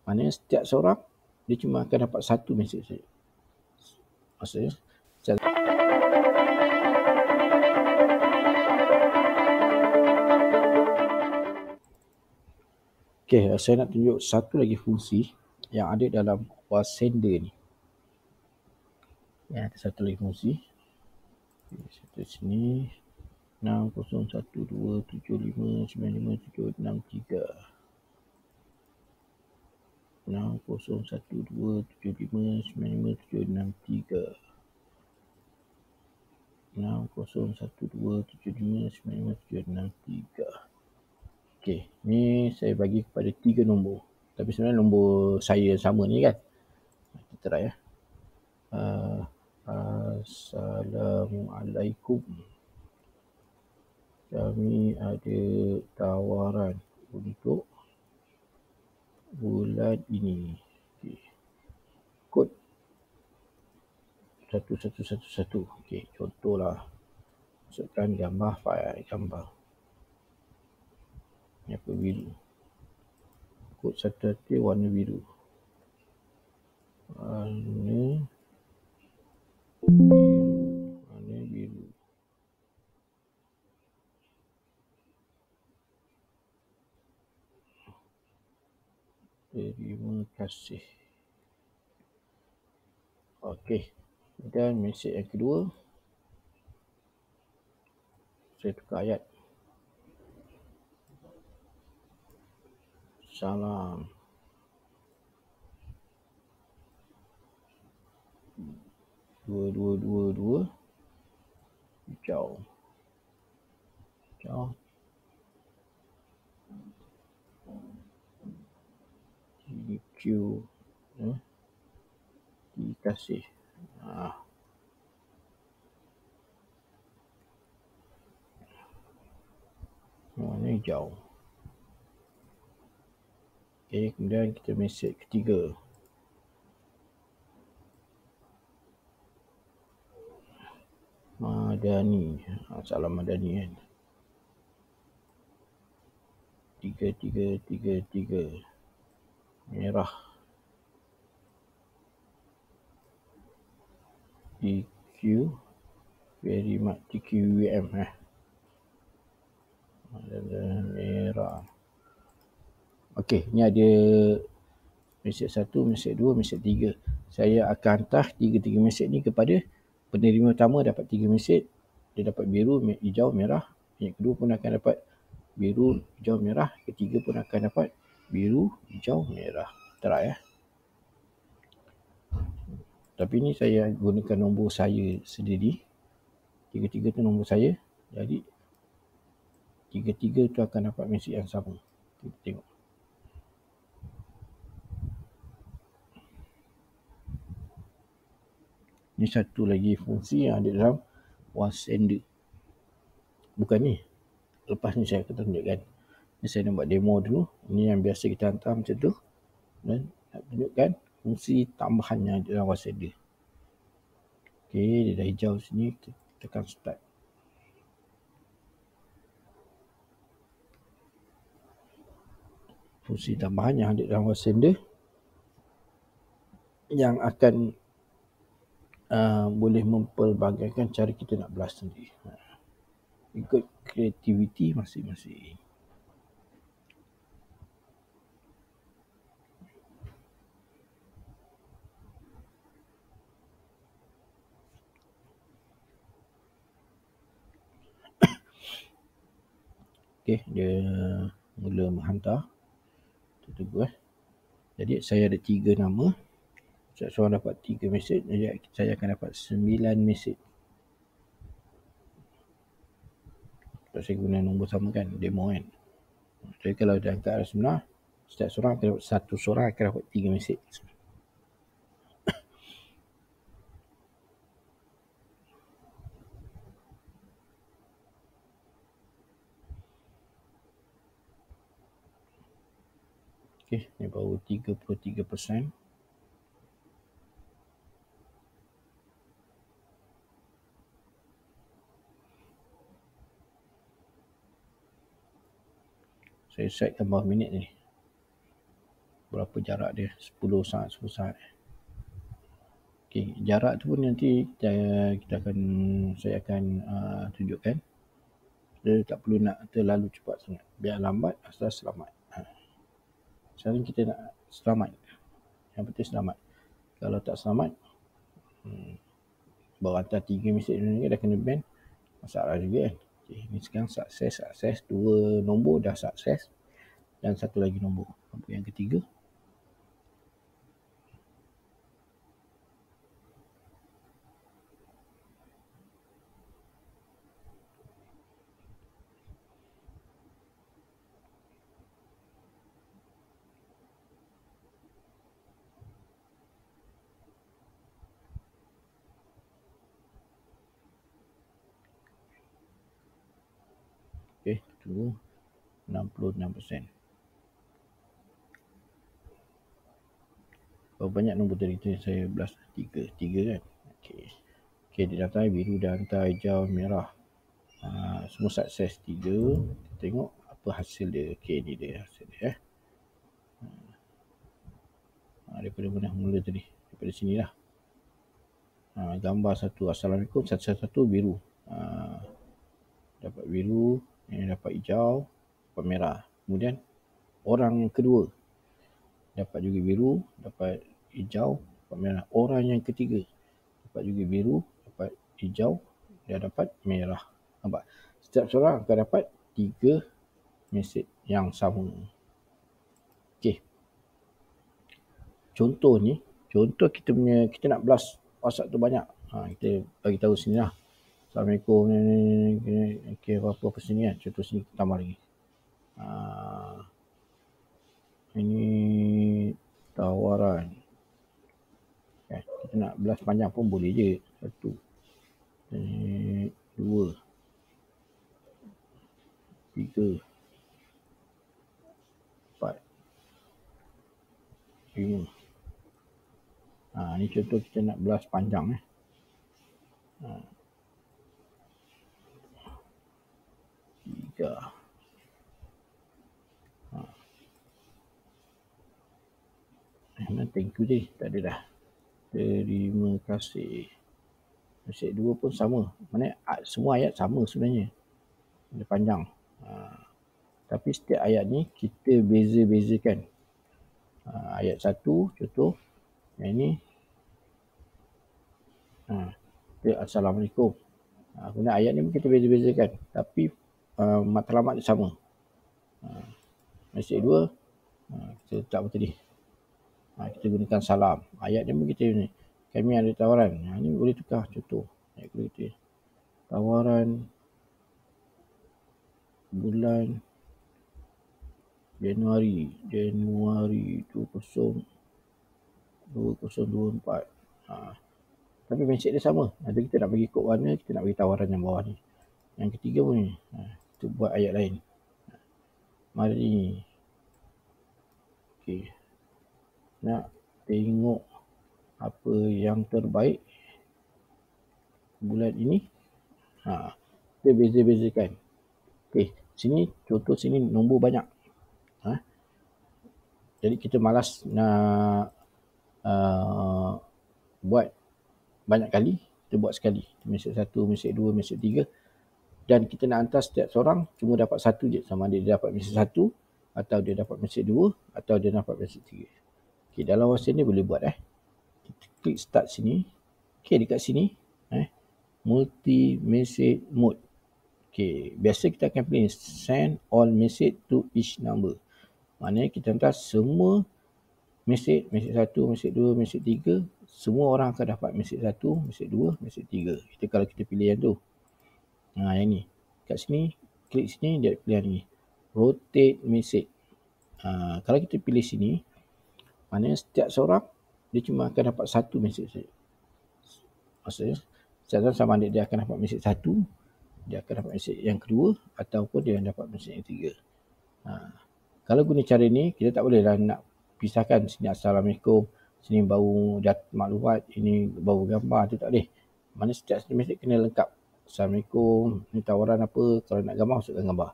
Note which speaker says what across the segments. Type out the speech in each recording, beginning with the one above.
Speaker 1: Maknanya setiap seorang dia cuma akan dapat satu mesej saja. Maksudnya okay, saya nak tunjuk satu lagi fungsi yang ada dalam WhatsApp ni. Ya, ada satu lagi fungsi. Okay, satu sini 601275957663 601275957663 601275957663. Okey, ni saya bagi kepada 3 nombor. Tapi sebenarnya nombor saya yang sama ni kan. Kita try ya. Assalamualaikum. Kami ada tawaran untuk bulan ini. Okay. Kod 1111. Okey, contohlah. Masukkan gambar file gambar. Ni apa biru. Kod 1 warna biru. Warna biru. Terima kasih. Okey. Dan mesej yang kedua, saya tukar ayat. Salam. Dua. Hijau. TQ. Terima kasih. Warna hijau. Okey, kemudian kita mesej ketiga. Madani. Salam Madani kan. 3333. Merah. TQ. Very much TQM merah. Okey, ni ada mesej 1, mesej 2, mesej 3. Saya akan hantar 3 mesej ni kepada penerima utama dapat 3 mesej. Dia dapat biru, hijau, merah. Yang kedua pun akan dapat biru, hijau, merah. Ketiga pun akan dapat biru, hijau, merah. Try ya. Tapi ni saya gunakan nombor saya sendiri. 3 tu nombor saya. Jadi 3 tu akan dapat mesej yang sama. Kita tengok. Ni satu lagi fungsi yang ada dalam WhatsApp. Bukan ni. Lepas ni saya akan tunjukkan. Ni saya nak buat demo dulu. Ini yang biasa kita hantar macam tu. Dan nak tunjukkan fungsi tambahan yang ada dalam WhatsApp dia. Okey, dia dah hijau sini. Kita tekan start. Fungsi tambahan yang ada dalam WhatsApp dia yang akan boleh mempelbagaikan cara kita nak blast sendiri. Ikut kreativiti masing-masing. Okey, dia mula menghantar. Tunggu Jadi saya ada 3 nama. Setiap seorang dapat 3 mesej. Jadi saya akan dapat 9 mesej. Saya guna nombor sama kan, demo kan. Jadi kalau dah angkat arah sebenar, setiap seorang akan dapat, satu seorang akan dapat 3 mesej. Okey, ni baru 33%. Saya setkan berapa minit ni. berapa jarak dia, 10 saat, 10 saat. Okey, jarak tu pun nanti saya akan tunjukkan. Dia tak perlu nak terlalu cepat sangat. Biar lambat asal selamat. Sekarang kita nak selamat. Yang penting selamat. Kalau tak selamat, baru hantar 3 mesej ni dah kena ban. Masalah juga kan. Okay, ni sekarang sukses. 2 nombor dah sukses. Dan satu lagi nombor. Nombor yang ketiga. Okay, tunggu. 66%. Berapa banyak nombor tadi tu saya blast? 3 kan? Okay, dia dah biru, dah hantar hijau, merah. Semua sukses 3. Kita tengok apa hasil dia. Okay, ni dia hasil dia. Daripada mana mula tadi? Daripada sini lah. Gambar satu. Assalamualaikum. Satu biru. Dapat biru. Yang dapat hijau. Dapat merah. Kemudian orang yang kedua. Dapat juga biru. Dapat hijau. Dapat merah. Orang yang ketiga. Dapat juga biru. Dapat hijau. Dan dapat merah. Nampak? Setiap seorang akan dapat 3 mesej yang sama. Okey. Contoh kita nak blast WhatsApp tu banyak. Kita bagi tahu sini lah. Assalamualaikum ni. Okey, apa sini kan. Contoh sini kita tambah lagi. Ini tawaran. Kita nak blast panjang pun boleh je. 1, 2, 3, 4, 5. Ni contoh kita nak blast panjang. 3. Thank you je. Tak ada dah. Terima kasih. Mesej 2 pun sama. Maksudnya semua ayat sama sebenarnya. Dia panjang. Tapi setiap ayat ni kita beza-bezakan. Ayat 1 contoh. Yang ni. Dia Assalamualaikum. Kemudian ayat ni kita beza-bezakan. Tapi matlamat dia sama. Mesej 2. Kita letak apa tadi? Kita gunakan salam. Ayat ni pun kita ni. Kami ada tawaran. Ni boleh tukar contoh. Ayat kita. Tawaran bulan Januari 2024. Tapi mesej dia sama. Nanti kita nak bagi kod warna, kita nak bagi tawaran yang bawah ni. Yang ketiga pun ni. Kita buat ayat lain. Mari. Okey. Nak tengok apa yang terbaik bulan ini. Kita beza-bezakan. Okey, sini contoh sini nombor banyak. Jadi kita malas nak buat banyak kali. Kita buat sekali. Mesej 1, mesej 2, mesej 3. Dan kita nak hantar setiap seorang cuma dapat 1 je. Sama ada dia dapat mesej 1 atau dia dapat mesej 2 atau dia dapat mesej 3. Okey, dalam WhatsApp ni boleh buat Kita klik start sini. Okey, dekat sini multi message mode. Okey, biasa kita akan pilih send all message to each number. Maknanya kita hantar semua mesej 1, mesej 2, mesej 3, semua orang akan dapat mesej 1, mesej 2, mesej 3. Itu kalau kita pilih yang tu. Yang ni. Kat sini, klik sini dia pilih yang ni. Rotate message. Kalau kita pilih sini, maknanya setiap seorang dia cuma akan dapat 1 mesej saja. Maksudnya setiap sama ada dia akan dapat mesej 1, dia akan dapat mesej yang kedua ataupun dia dapat mesej yang ketiga. Kalau guna cara ni, kita tak boleh lah nak pisahkan sini Assalamualaikum, sini bau maklumat, ini bau gambar, tu tak boleh. Mana setiap mesej kena lengkap. Assalamualaikum, ni tawaran apa, kalau nak gambar masukkan gambar.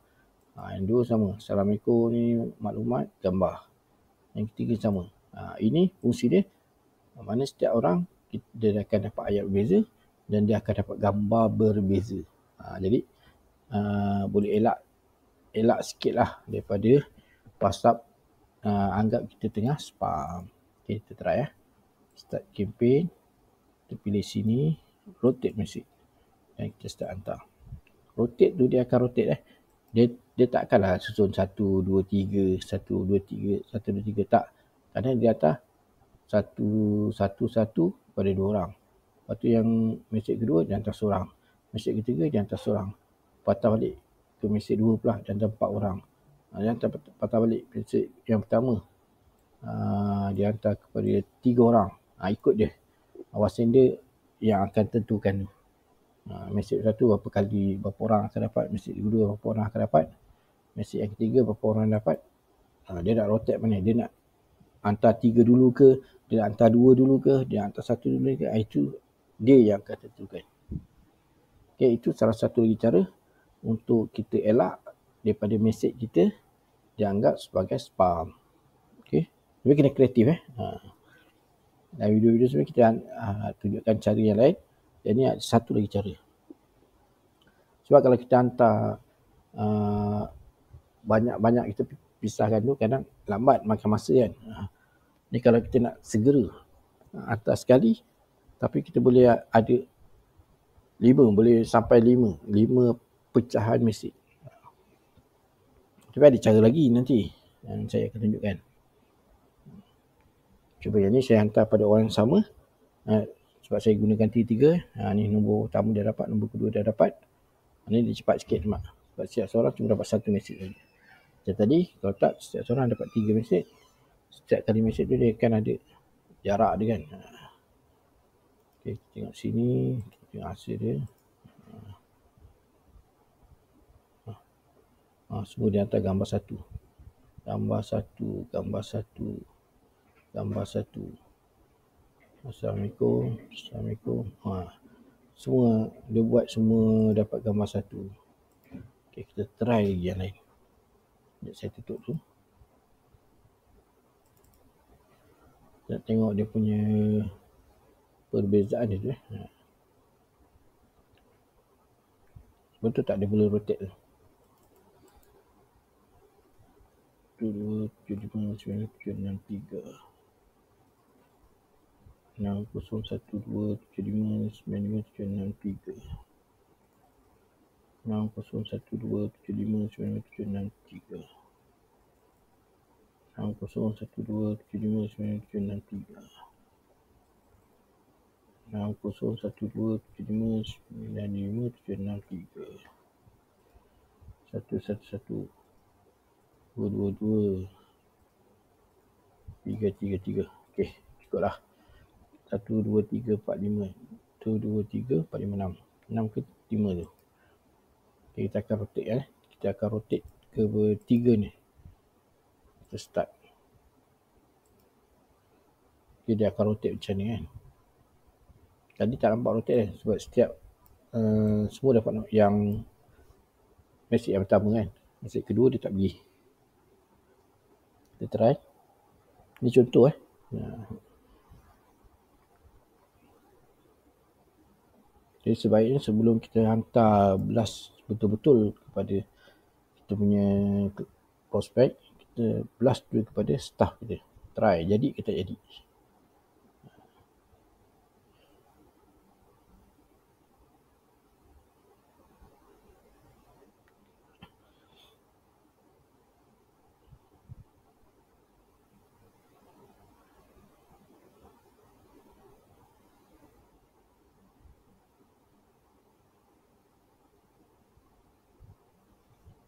Speaker 1: Yang dua sama, Assalamualaikum, ni maklumat, gambar. yang ketiga sama. Ini fungsi dia, mana setiap orang dia akan dapat ayat berbeza dan dia akan dapat gambar berbeza. Jadi boleh elak sikit lah daripada WhatsApp anggap kita tengah spam. Okay, kita try start campaign, kita pilih sini, rotate message dan kita start hantar. Rotate tu dia akan rotate dia takkanlah susun 1, 2, 3, 1, 2, 3, 1, 2, 3, tak. Kadang dia hantar 1, 1, 1 pada 2 orang. Lepas tu yang mesej kedua dia hantar seorang. Mesej ketiga dia hantar seorang. Patah balik ke mesej 2 pula dia hantar 4 orang. Dia hantar patah balik mesej yang pertama. Dia hantar kepada 3 orang. Ikut dia. Awasin dia yang akan tentukan tu. Mesej satu berapa kali, berapa orang akan dapat. Mesej kedua berapa orang akan dapat. Mesej yang ketiga berapa orang dapat. Dia nak rotate mana. Dia nak hantar 3 dulu ke, dia nak hantar 2 dulu ke, dia hantar 1 dulu ke. Itu dia yang akan tentukan. Okay, itu salah satu lagi cara untuk kita elak daripada mesej kita dianggap sebagai spam. Okay. Tapi kena kreatif dalam video-video sebenarnya kita tunjukkan cara yang lain. Dan ni satu lagi cara. Sebab kalau kita hantar banyak-banyak kita pisahkan tu kadang lambat makan masa kan. Ni kalau kita nak segera hantar sekali, tapi kita boleh ada 5, boleh sampai 5 pecahan mesej. Tapi ada cara lagi nanti yang saya akan tunjukkan. Cuba yang ni saya hantar pada orang yang sama. Sebab saya gunakan T3. Ni nombor pertama dia dapat, nombor kedua dia dapat. Ni dia cepat sikit cuma. Sebab setiap seorang cuma dapat 1 mesej saja. Macam tadi, kalau tak setiap seorang dapat 3 mesej. Setiap kali mesej tu dia akan ada jarak dia kan. Okay, kita tengok sini, kita tengok hasil dia. Semua dia hantar gambar satu. Gambar satu. Assalamualaikum. Semua dia buat semua dapat gambar satu. Okay, kita try yang lain. Sekejap saya tutup tu. Kita tengok dia punya perbezaan dia tu. Betul tak dia boleh rotate tu? 2, 7, 5, 9, 7, 6, 3. 6, 0, 1, 2, 7, 5, 9, 5, 7, 6, 3. 6, 0, 1, 2, 7, 5, 9, 5, 7, 6, 3. 6, 0, 1, 2, 7, 5, 9, 7, 6, 3. 6, 0, 1, 2, 7, 5, 9, 5, 7, 6, 3. 1, 1, 1. 2, 2, 2. 3, 3, 3. Okey, cukuplah. 1, 2, 3, 4, 5. 1, 2, 3, 4, 5, 6. 6 ke 5 tu. Okay, kita akan rotate Kita akan rotate ke 3 ni. Kita start. Okay, dia akan rotate macam ni kan. Tadi tak nampak rotate kan. Sebab setiap semua dapat yang mesej yang pertama kan. Mesej kedua dia tak bagi. Kita try. Ni contoh Jadi sebaiknya sebelum kita hantar blast betul-betul kepada kita punya prospek, kita blast dulu kepada staff kita. Try, jadi ke tak jadi.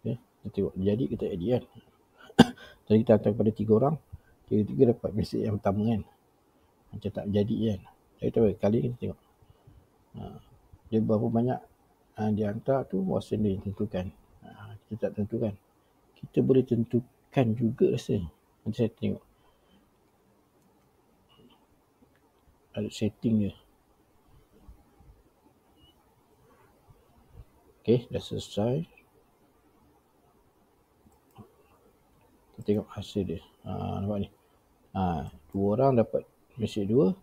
Speaker 1: Okay, kita tengok jadi ke tak jadi kan. Tadi kita hantar kepada 3 orang, 3 dapat mesej yang pertama kan. Macam tak jadi kan. Jadi kali kita tengok. Dia berapa banyak dia hantar tu wawasan dia tentukan. Kita tak tentukan. Kita boleh tentukan juga rasa. Nanti saya tengok. Ada setting dia. Okay, dah selesai. Kita tengok hasil dia. Nampak ni. Dua orang dapat mesej dua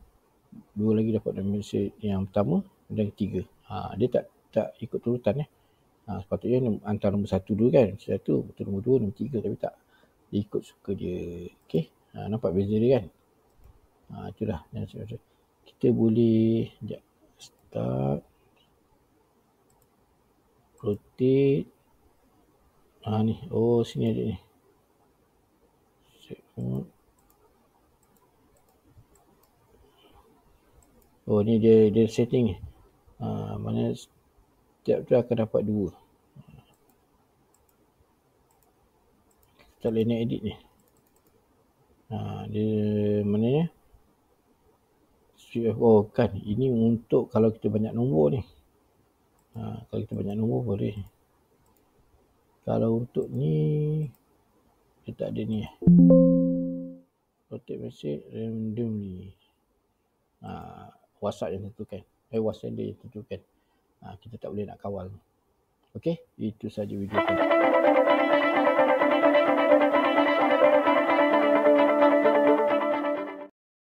Speaker 1: lagi dapat mesej yang pertama dan ketiga. Dia tak ikut turutan sepatutnya antara nombor 1 dulu kan. Satu, betul nombor 2, nombor 3, tapi tak. Dia ikut suka dia. Okey. Nampak beza dia kan? Itulah. Kita boleh sekejap. Start. Rotate. Ni. Oh, sini ada ni. Set mode. Oh, ni dia setting ni. Mana setiap tu akan dapat 2. Kita boleh nak edit ni. Dia mana ni? Oh kan, ini untuk kalau kita banyak nombor ni. Kalau kita banyak nombor boleh. Kalau untuk ni dia tak ada ni. Rotate message randomly. WhatsApp yang tentukan. WhatsApp dia yang tentukan. Kita tak boleh nak kawal. Okey, itu saja video ni.